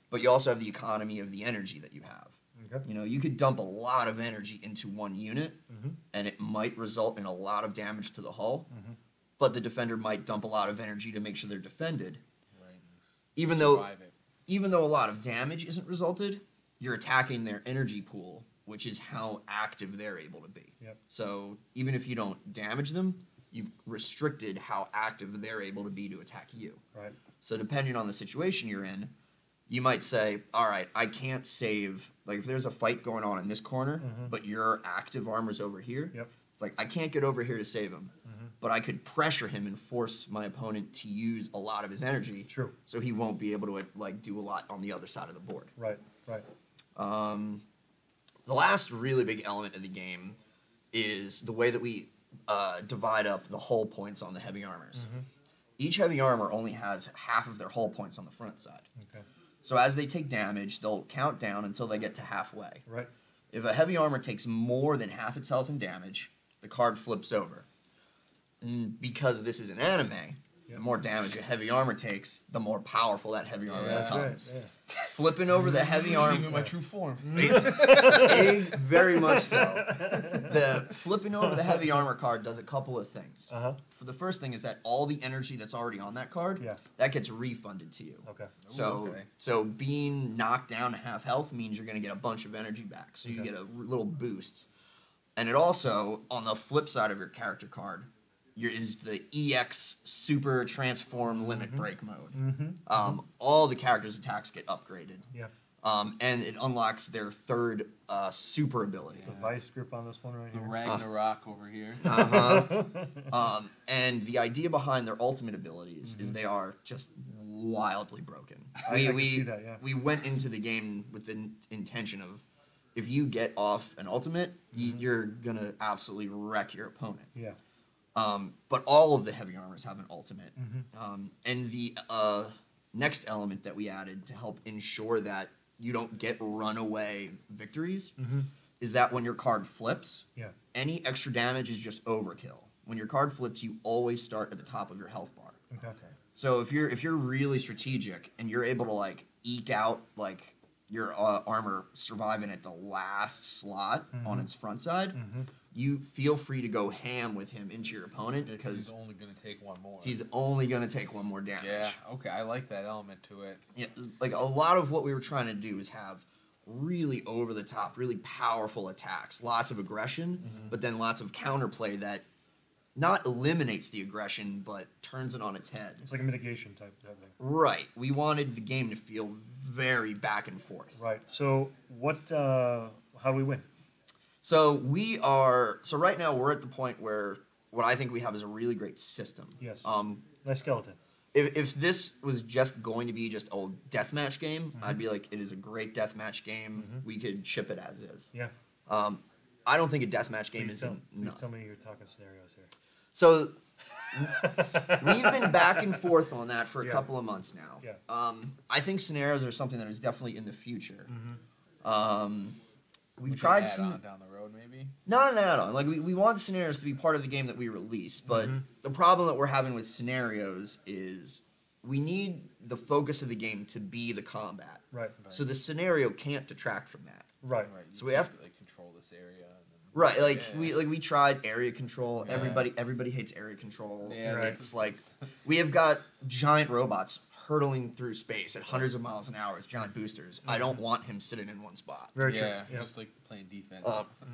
Speaker 3: but you also have the economy of the energy that you have.
Speaker 2: Okay.
Speaker 3: You know, you could dump a lot of energy into one unit, and it might result in a lot of damage to the hull, but the defender might dump a lot of energy to make sure they're defended.
Speaker 1: Right.
Speaker 3: Even though a lot of damage isn't resulted, you're attacking their energy pool, which is how active they're able to be.
Speaker 2: Yep.
Speaker 3: So even if you don't damage them, you've restricted how active they're able to be to attack you.
Speaker 2: Right.
Speaker 3: So depending on the situation you're in, you might say, all right, I can't save, like if there's a fight going on in this corner, but your active armor's over here, it's like I can't get over here to save him, but I could pressure him and force my opponent to use a lot of his energy.
Speaker 2: True.
Speaker 3: So he won't be able to like do a lot on the other side of the board.
Speaker 2: Right. Right.
Speaker 3: The last really big element of the game is the way that we divide up the hull points on the heavy armors. Each heavy armor only has half of their hull points on the front side.
Speaker 2: Okay.
Speaker 3: So as they take damage, they'll count down until they get to halfway.
Speaker 2: Right.
Speaker 3: If a heavy armor takes more than half its health in damage, the card flips over. And because this is an anime, the more damage a heavy armor takes, the more powerful that heavy armor becomes.
Speaker 2: Right.
Speaker 3: Flipping over the heavy armor,
Speaker 1: my true form.
Speaker 3: very much so. The flipping over the heavy armor card does a couple of things. For the first thing is that all the energy that's already on that card, that gets refunded to you.
Speaker 2: Okay.
Speaker 3: So being knocked down to half health means you're going to get a bunch of energy back. So you get a little boost. And it also, on the flip side of your character card, is the EX Super Transform Limit Break mode. All the characters' attacks get upgraded.
Speaker 2: Yeah.
Speaker 3: And it unlocks their 3rd super ability.
Speaker 2: The vice grip on this one right
Speaker 1: The
Speaker 2: here.
Speaker 1: Ragnarok over here.
Speaker 3: And the idea behind their ultimate abilities is they are just wildly broken.
Speaker 2: I can see that, yeah.
Speaker 3: We went into the game with the intention of, if you get off an ultimate, you're going to absolutely wreck your opponent.
Speaker 2: Yeah.
Speaker 3: But all of the heavy armors have an ultimate. And the next element that we added to help ensure that you don't get runaway victories is that when your card flips, any extra damage is just overkill. When your card flips, you always start at the top of your health bar.
Speaker 2: Okay.
Speaker 3: So if you're really strategic and you're able to like eke out like your armor surviving at the last slot on its front side, you feel free to go ham with him into your opponent because
Speaker 1: he's only going to take one more.
Speaker 3: He's only going to take one more damage.
Speaker 1: Yeah, okay, I like that element to it.
Speaker 3: Yeah, like a lot of what we were trying to do is have really over the top, really powerful attacks, lots of aggression, but then lots of counterplay that not eliminates the aggression but turns it on its head.
Speaker 2: It's like a mitigation type thing.
Speaker 3: Right. We wanted the game to feel very back and forth.
Speaker 2: Right. So how do we win?
Speaker 3: So right now we're at the point where what I think we have is a really great system.
Speaker 2: Yes. Nice skeleton.
Speaker 3: If this was just going to be just a deathmatch game, I'd be like, it is a great deathmatch game. We could ship it as is.
Speaker 2: Yeah.
Speaker 3: I don't think a deathmatch game
Speaker 2: Please tell me you're talking scenarios here.
Speaker 3: So we've been back and forth on that for a couple of months now.
Speaker 2: Yeah.
Speaker 3: I think scenarios are something that is definitely in the future. We've
Speaker 1: Like
Speaker 3: tried
Speaker 1: an
Speaker 3: some
Speaker 1: add-on down the road, maybe.
Speaker 3: not an add-on. Like we want scenarios to be part of the game that we release, but the problem that we're having with scenarios is we need the focus of the game to be the combat.
Speaker 2: Right.
Speaker 3: So the scenario can't detract from that.
Speaker 2: Right.
Speaker 1: You
Speaker 3: So we have
Speaker 1: to like control this area.
Speaker 3: Right, like we tried area control.
Speaker 1: Yeah.
Speaker 3: Everybody hates area control.
Speaker 1: Yeah,
Speaker 2: right.
Speaker 3: It's like we have got giant robots hurtling through space at hundreds of miles an hour with giant boosters. I don't want him sitting in one spot.
Speaker 2: Very true.
Speaker 1: Yeah,
Speaker 2: Yep.
Speaker 1: just like playing defense.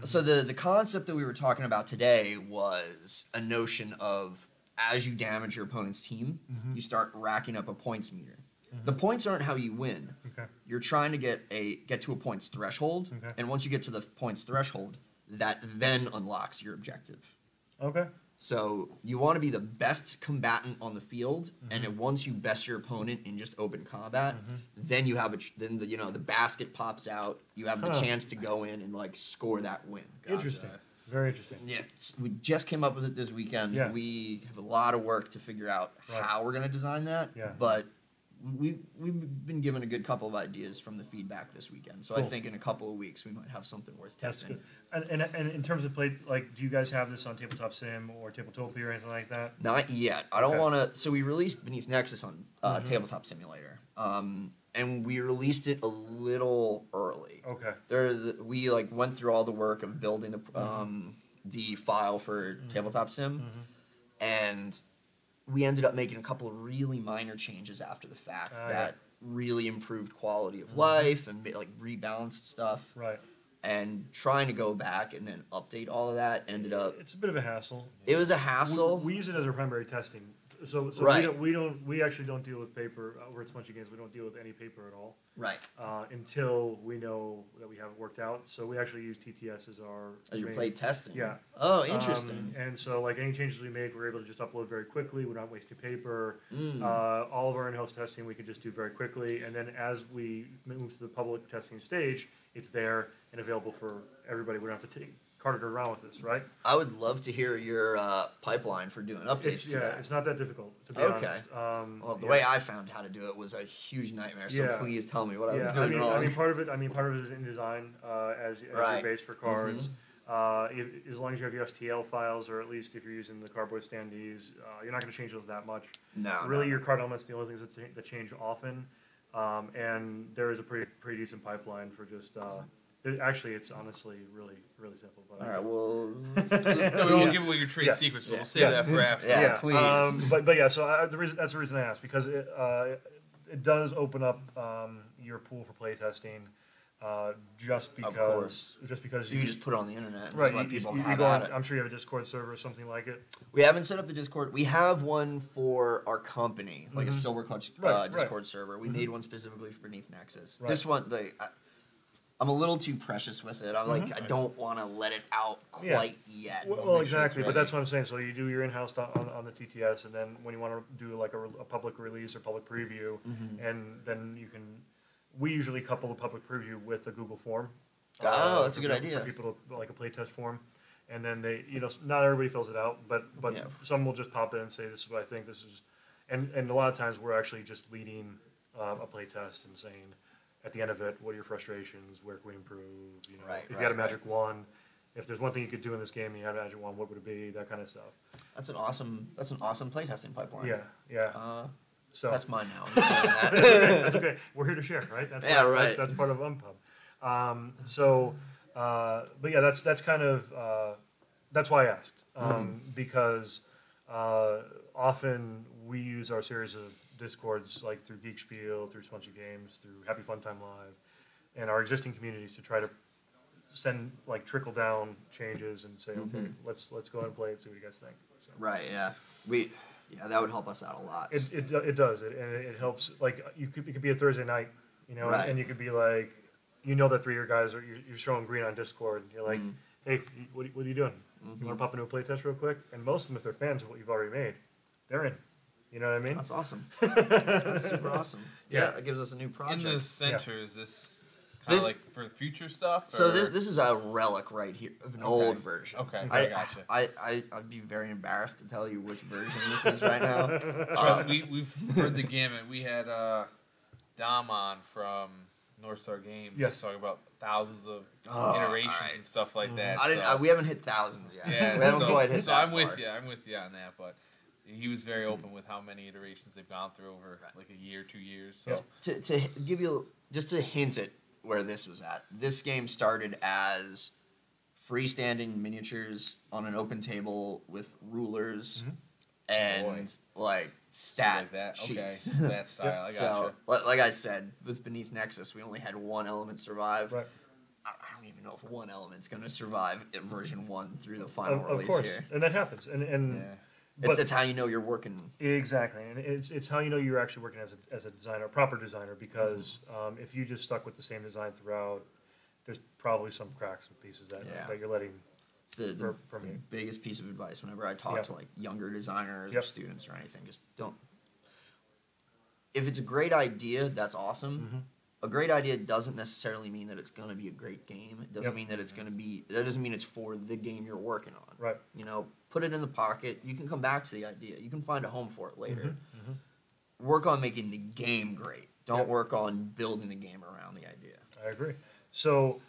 Speaker 3: So the concept that we were talking about today was a notion of as you damage your opponent's team, you start racking up a points meter. The points aren't how you win.
Speaker 2: Okay.
Speaker 3: You're trying to get to a points threshold, and once you get to the points threshold, that then unlocks your objective.
Speaker 2: Okay.
Speaker 3: So you want to be the best combatant on the field, and then once you best your opponent in just open combat, then you have the basket pops out. You have the chance to go in and like score that win.
Speaker 1: Gotcha.
Speaker 2: Interesting. Very interesting.
Speaker 3: Yeah, we just came up with it this weekend.
Speaker 2: Yeah.
Speaker 3: We have a lot of work to figure out how we're going to design that.
Speaker 2: Yeah.
Speaker 3: But we've been given a good couple of ideas from the feedback this weekend. So
Speaker 2: Cool.
Speaker 3: I think in a couple of weeks we might have something worth
Speaker 2: That's
Speaker 3: testing.
Speaker 2: good. And in terms of play, like, do you guys have this on Tabletop Sim or Tabletopia or anything like that?
Speaker 3: Not yet. I don't
Speaker 2: Okay.
Speaker 3: want to. So we released Beneath Nexus on Tabletop Simulator, and we released it a little early.
Speaker 2: Okay.
Speaker 3: We like went through all the work of building the file for Tabletop Sim, and we ended up making a couple of really minor changes after the fact that really improved quality of life and like rebalanced stuff.
Speaker 2: Right.
Speaker 3: And trying to go back and then update all of that ended up.
Speaker 2: It's a bit of a hassle.
Speaker 3: It was a hassle.
Speaker 2: We use it as our primary testing. So
Speaker 3: Right.
Speaker 2: we actually don't deal with paper. We're at Smunchy Games. We don't deal with any paper at all
Speaker 3: Right.
Speaker 2: until we know that we have it worked out. So we actually use TTS as our
Speaker 3: As your
Speaker 2: main-
Speaker 3: play testing.
Speaker 2: Yeah.
Speaker 3: Oh, interesting.
Speaker 2: And so, like, any changes we make, we're able to just upload very quickly. We're not wasting paper.
Speaker 3: Mm.
Speaker 2: All of our in-house testing we can just do very quickly. And then as we move to the public testing stage, it's there and available for everybody. We don't have to cart it around with us, right?
Speaker 3: I would love to hear your pipeline for doing updates to that.
Speaker 2: It's not that difficult, to be
Speaker 3: Okay.
Speaker 2: honest.
Speaker 3: Well, the way I found how to do it was a huge nightmare. So
Speaker 2: Yeah.
Speaker 3: please tell me what I was
Speaker 2: I
Speaker 3: doing
Speaker 2: mean,
Speaker 3: wrong.
Speaker 2: part of it is InDesign as your
Speaker 3: Right.
Speaker 2: base for cards. As long as you have your STL files, or at least if you're using the cardboard standees, you're not going to change those that much.
Speaker 3: No.
Speaker 2: Really, your card elements the only things that change often, and there is a pretty decent pipeline for just. Actually, it's honestly really simple. But
Speaker 3: All right. Well.
Speaker 1: No, we won't give away your trade secrets, but we'll save that for after.
Speaker 3: Yeah, please.
Speaker 2: But yeah, so that's the reason I asked, because it does open up your pool for playtesting, just because
Speaker 3: You can just put it on the internet and
Speaker 2: right.
Speaker 3: just let people have
Speaker 2: go
Speaker 3: at
Speaker 2: on,
Speaker 3: it.
Speaker 2: I'm sure you have a Discord server or something like it.
Speaker 3: We haven't set up the Discord. We have one for our company, like a Silver Clutch
Speaker 2: Right,
Speaker 3: Discord server. We made one specifically for Beneath Nexus.
Speaker 2: Right.
Speaker 3: This one, I'm a little too precious with it. I'm like, I don't want to let it out
Speaker 2: Yeah.
Speaker 3: quite yet.
Speaker 2: Well,
Speaker 1: make sure
Speaker 2: exactly,
Speaker 1: it's
Speaker 2: but
Speaker 1: ready.
Speaker 2: that's what I'm saying. So you do your in-house stuff on the TTS, and then when you want to do like a public release or public preview, and then you can. We usually couple the public preview with a Google form.
Speaker 3: Oh, that's a
Speaker 2: for
Speaker 3: good
Speaker 2: people-
Speaker 3: idea.
Speaker 2: For people to, like a playtest form, and then they, not everybody fills it out, but
Speaker 3: Yeah.
Speaker 2: some will just pop in and say, "This is what I think. This is," and a lot of times we're actually just leading a playtest and saying, at the end of it, what are your frustrations? Where can we improve?
Speaker 3: Right,
Speaker 2: If you
Speaker 3: right,
Speaker 2: had a magic wand, if there's one thing you could do in this game, and you had a magic wand, what would it be? That kind of stuff.
Speaker 3: That's an awesome playtesting pipeline.
Speaker 2: Yeah. So
Speaker 3: That's mine now. I'm just doing that.
Speaker 2: that's okay. That's okay. We're here to share, right? That's
Speaker 3: Yeah,
Speaker 2: part,
Speaker 3: right.
Speaker 2: That's part of Unpub. But yeah, that's kind of that's why I asked, because often we use our series of Discords, like through Geek Spiel, through Smunchy Games, through Happy Fun Time Live, and our existing communities to try to send like trickle down changes and say, okay, let's go ahead and play it, see what you guys think. So.
Speaker 3: Right. Yeah. That would help us out a lot.
Speaker 2: It does, and it helps. Like it could be a Thursday night,
Speaker 3: Right.
Speaker 2: and you could be like, that 3 of your guys you're showing green on Discord. You're like, hey, what are you doing? You want to pop into a playtest real quick? And most of them, if they're fans of what you've already made, they're in. You know what I mean?
Speaker 3: That's awesome. That's super awesome.
Speaker 2: Yeah.
Speaker 3: It gives us a new project.
Speaker 1: In the center, is this kind of
Speaker 3: This-
Speaker 1: like for future stuff?
Speaker 3: So
Speaker 1: or-
Speaker 3: this is a relic right here of an old version.
Speaker 1: Okay,
Speaker 3: I
Speaker 1: gotcha.
Speaker 3: I'd be very embarrassed to tell you which version this is right now.
Speaker 1: We've heard the gamut. We had Dom on from North Star Games.
Speaker 2: Yes.
Speaker 1: Talking about thousands of
Speaker 3: Oh,
Speaker 1: iterations
Speaker 3: alright.
Speaker 1: and stuff like that.
Speaker 3: I didn't.
Speaker 1: so,
Speaker 3: we haven't hit thousands yet.
Speaker 1: yeah,
Speaker 3: we haven't
Speaker 1: so,
Speaker 3: quite hit
Speaker 1: so
Speaker 3: that
Speaker 1: I'm with
Speaker 3: far.
Speaker 1: you. I'm with you on that. But he was very open with how many iterations they've gone through over like a year, 2 years. So
Speaker 3: to give you just a hint at where this was at, this game started as freestanding miniatures on an open table with rulers and like stat sheets.
Speaker 1: Okay, that style. I gotcha.
Speaker 3: So, like I said, with Beneath Nexus, we only had one element survive.
Speaker 2: Right.
Speaker 3: I don't even know if one element's going to survive at version 1 through the final
Speaker 2: Of
Speaker 3: release
Speaker 2: course,
Speaker 3: here.
Speaker 2: and that happens. But
Speaker 3: It's how you know you're working.
Speaker 2: Exactly, and it's how you know you're actually working as a designer, a proper designer, because if you just stuck with the same design throughout, there's probably some cracks and pieces that you're letting.
Speaker 3: It's the biggest piece of advice whenever I talk to like younger designers or students or anything. Just don't. If it's a great idea, that's awesome. A great idea doesn't necessarily mean that it's going to be a great game. It doesn't mean that it's going to be. That doesn't mean it's for the game you're working on.
Speaker 2: Right.
Speaker 3: You know, put it in the pocket. You can come back to the idea. You can find a home for it later. Work on making the game great. Don't work on building the game around the idea.
Speaker 2: I agree. So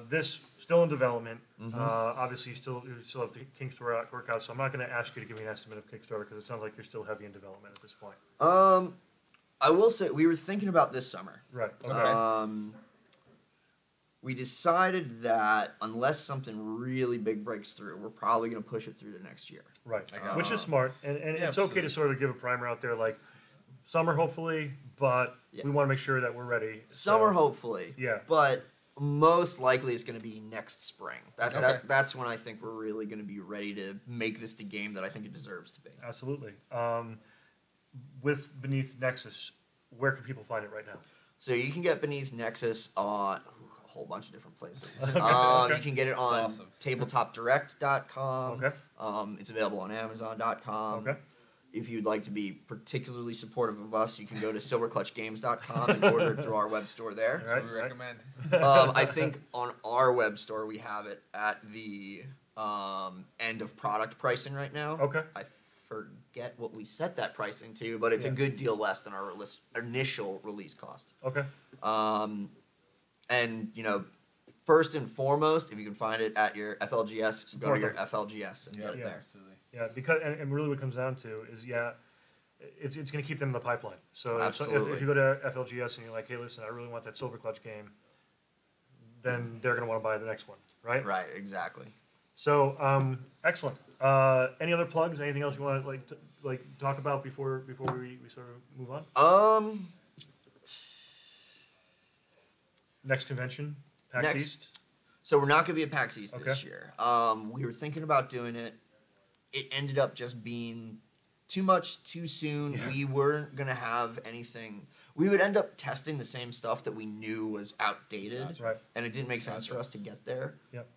Speaker 2: this still in development. Obviously, you still have the Kickstarter to work out. So I'm not going to ask you to give me an estimate of Kickstarter because it sounds like you're still heavy in development at this point.
Speaker 3: I will say we were thinking about this summer.
Speaker 2: Right. Okay.
Speaker 3: We decided that unless something really big breaks through, we're probably going to push it through to next year.
Speaker 2: Right. Which is smart, and it's okay to sort of give a primer out there, like summer hopefully, but we want to make sure that we're ready.
Speaker 3: Summer hopefully.
Speaker 2: Yeah.
Speaker 3: But most likely it's going to be next spring. That's when I think we're really going to be ready to make this the game that I think it deserves to be.
Speaker 2: Absolutely. With Beneath Nexus, where can people find it right now?
Speaker 3: So you can get Beneath Nexus on a whole bunch of different places. You can get it on tabletopdirect.com.
Speaker 2: Okay.
Speaker 3: It's available on amazon.com.
Speaker 2: Okay.
Speaker 3: If you'd like to be particularly supportive of us, you can go to silverclutchgames.com and order it through our web store there.
Speaker 2: All right.
Speaker 1: We recommend.
Speaker 3: I think on our web store we have it at the end of product pricing right now.
Speaker 2: Okay.
Speaker 3: I forget what we set that pricing to, but it's a good deal less than our initial release cost.
Speaker 2: Okay.
Speaker 3: And you know, first and foremost, if you can find it at your FLGS, go to your FLGS and get it there.
Speaker 1: Absolutely.
Speaker 2: Yeah, because and really what it comes down to is it's going to keep them in the pipeline. So if you go to FLGS and you're like, hey, listen, I really want that Silver Clutch game, then they're going to want to buy the next one, right?
Speaker 3: Right, exactly.
Speaker 2: So excellent. Any other plugs? Anything else you want to talk about before we sort of move on? Next convention, PAX East.
Speaker 3: So we're not going to be at PAX East this year. We were thinking about doing it. It ended up just being too much too soon. Yeah. We weren't going to have anything. We would end up testing the same stuff that we knew was outdated.
Speaker 2: Right.
Speaker 3: And it didn't make sense for us to get there.
Speaker 2: Yep.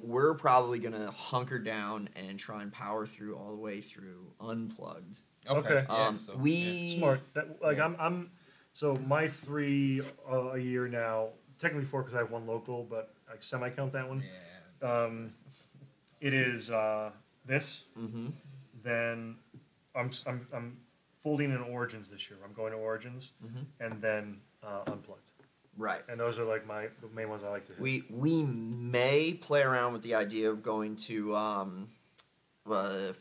Speaker 3: We're probably going to hunker down and try and power through all the way through Unplugged.
Speaker 2: Okay.
Speaker 3: Smart.
Speaker 2: I'm so my 3 a year now, technically 4 because I have 1 local, but I semi-count that one.
Speaker 1: Yeah.
Speaker 2: It is this.
Speaker 3: Mm-hmm.
Speaker 2: Then I'm folding in Origins this year. I'm going to Origins, and then Unplugged.
Speaker 3: Right.
Speaker 2: And those are like the main ones I like to hit.
Speaker 3: We may play around with the idea of going to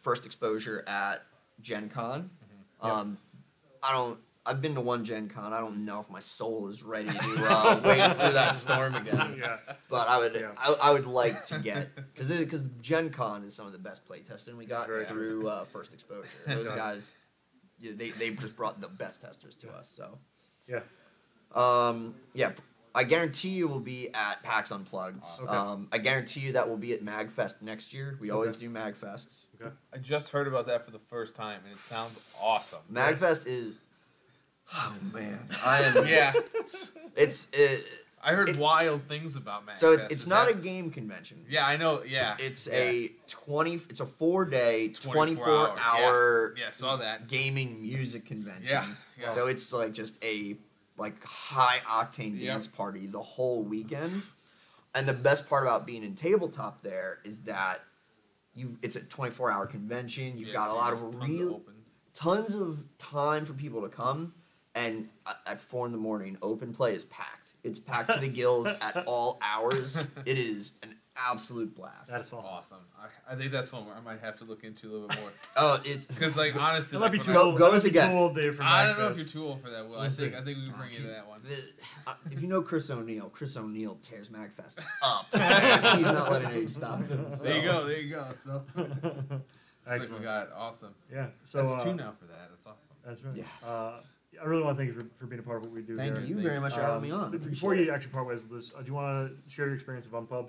Speaker 3: first exposure at Gen Con. I've been to 1 Gen Con. I don't know if my soul is ready to wade through that storm again.
Speaker 2: Yeah.
Speaker 3: But I would like to get because Gen Con is some of the best play testing we got through first exposure. Those guys, they just brought the best testers to us. So I guarantee you we'll be at PAX Unplugged. I guarantee you that we'll be at MagFest next year. We always do MagFests.
Speaker 2: Okay.
Speaker 1: I just heard about that for the first time, and it sounds awesome.
Speaker 3: MagFest is. Oh man, I am.
Speaker 1: Yeah.
Speaker 3: I
Speaker 1: heard wild things about MagFest.
Speaker 3: So it's not a game convention.
Speaker 1: Yeah, I know. Yeah.
Speaker 3: It's a 4-day, 24-hour.
Speaker 1: Yeah, saw that.
Speaker 3: Gaming music convention.
Speaker 1: Yeah.
Speaker 3: So it's like just a high octane dance party the whole weekend. And the best part about being in tabletop there is that it's a 24-hour convention. You've got a lot of tons of time for people to come. And at 4 in the morning, open play is packed. It's packed to the gills at all hours. It is an absolute blast.
Speaker 2: That's awesome.
Speaker 1: Awesome. I think that's one where I might have to look into a little bit more.
Speaker 3: Oh, it's
Speaker 1: Because like honestly,
Speaker 2: That might be
Speaker 1: like,
Speaker 2: too
Speaker 1: when
Speaker 2: old.
Speaker 3: Go
Speaker 2: That
Speaker 3: as
Speaker 2: might
Speaker 3: a
Speaker 2: be too
Speaker 3: guest.
Speaker 2: old, Dave, for
Speaker 1: I don't know if
Speaker 2: Magfest.
Speaker 1: you're too old for that, Will.
Speaker 2: We'll
Speaker 1: I think
Speaker 2: see.
Speaker 1: we can bring you to that one.
Speaker 3: If you know Chris O'Neill tears MagFest up. He's not letting it stop him. So.
Speaker 1: There you go. So like
Speaker 2: Excellent.
Speaker 1: we got it. Awesome.
Speaker 2: Yeah. So
Speaker 1: That's two now for that. That's awesome.
Speaker 2: That's right.
Speaker 3: Yeah.
Speaker 2: I really want to thank you for being a part of what we do
Speaker 3: Thank
Speaker 2: here.
Speaker 3: you very much for having me on.
Speaker 2: Before you actually part ways with this, do you want to share your experience of Unpub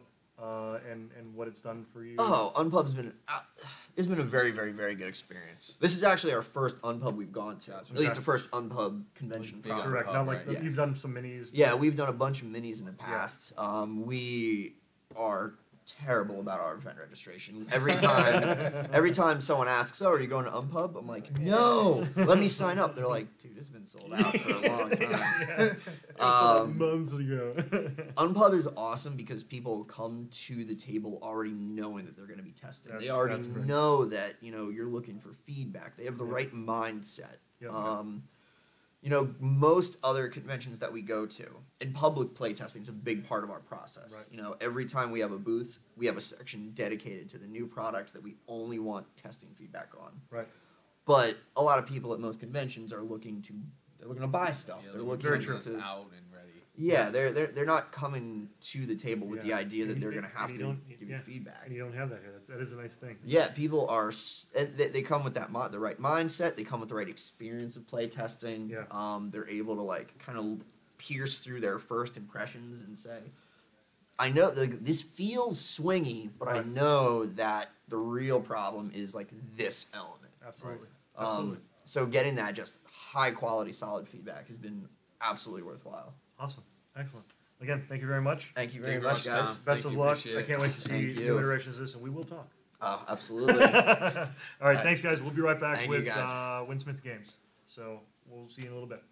Speaker 2: and what it's done for you?
Speaker 3: Oh, Unpub's been it's been a very, very, very good experience. This is actually our first Unpub we've gone to.
Speaker 1: Gotcha.
Speaker 3: At least the first Unpub convention.
Speaker 1: Big
Speaker 3: proper.
Speaker 2: Correct.
Speaker 1: Unpub,
Speaker 2: Not like
Speaker 1: right?
Speaker 2: you've done some minis.
Speaker 3: Yeah, we've done a bunch of minis in the past. We are terrible about our event registration. Every time someone asks, "Oh, are you going to Unpub?" I'm like, "No, let me sign up." They're like, "Dude, it's been sold out for a long time."
Speaker 2: Months ago.
Speaker 3: Unpub is awesome because people come to the table already knowing that they're going to be tested. They already
Speaker 2: that's great.
Speaker 3: know that you're looking for feedback. They have the right mindset.
Speaker 2: Yep.
Speaker 3: Most other conventions that we go to, in public playtesting is a big part of our process.
Speaker 2: Right.
Speaker 3: Every time we have a booth, we have a section dedicated to the new product that we only want testing feedback on.
Speaker 2: Right.
Speaker 3: But a lot of people at most conventions are looking to buy stuff.
Speaker 1: Yeah,
Speaker 3: they're
Speaker 1: looking
Speaker 3: looking
Speaker 2: Very
Speaker 1: for
Speaker 2: true.
Speaker 1: this out and ready.
Speaker 3: Yeah, they're not coming to the table with the
Speaker 2: Yeah.
Speaker 3: idea that
Speaker 2: And
Speaker 3: they're
Speaker 2: you-
Speaker 3: going to have
Speaker 2: and
Speaker 3: to
Speaker 2: you don't-
Speaker 3: give
Speaker 2: yeah.
Speaker 3: you feedback.
Speaker 2: And you don't have that here. That is a nice thing.
Speaker 3: Yeah, people are they come with the right mindset. They come with the right experience of play testing.
Speaker 2: Yeah.
Speaker 3: They're able to like kind of pierce through their first impressions and say, "I know this feels swingy, but I
Speaker 2: Right.
Speaker 3: know that the real problem is like this element."
Speaker 2: Absolutely.
Speaker 3: So getting that just high quality, solid feedback has been absolutely worthwhile.
Speaker 2: Awesome. Excellent. Again, thank you very much.
Speaker 3: Thank you
Speaker 1: Thank
Speaker 3: very
Speaker 1: you
Speaker 3: much,
Speaker 1: very much,
Speaker 3: guys.
Speaker 1: Tom.
Speaker 2: Best
Speaker 1: Thank
Speaker 2: of
Speaker 1: you,
Speaker 2: luck.
Speaker 1: appreciate
Speaker 2: I
Speaker 1: it.
Speaker 2: can't wait to see
Speaker 3: Thank
Speaker 2: new
Speaker 3: you.
Speaker 2: iterations of this, and we will talk.
Speaker 3: Oh, absolutely.
Speaker 2: All right, thanks, guys. We'll be right back
Speaker 3: Thank you,
Speaker 2: with
Speaker 3: guys.
Speaker 2: Winsmith Games. So we'll see you in a little bit.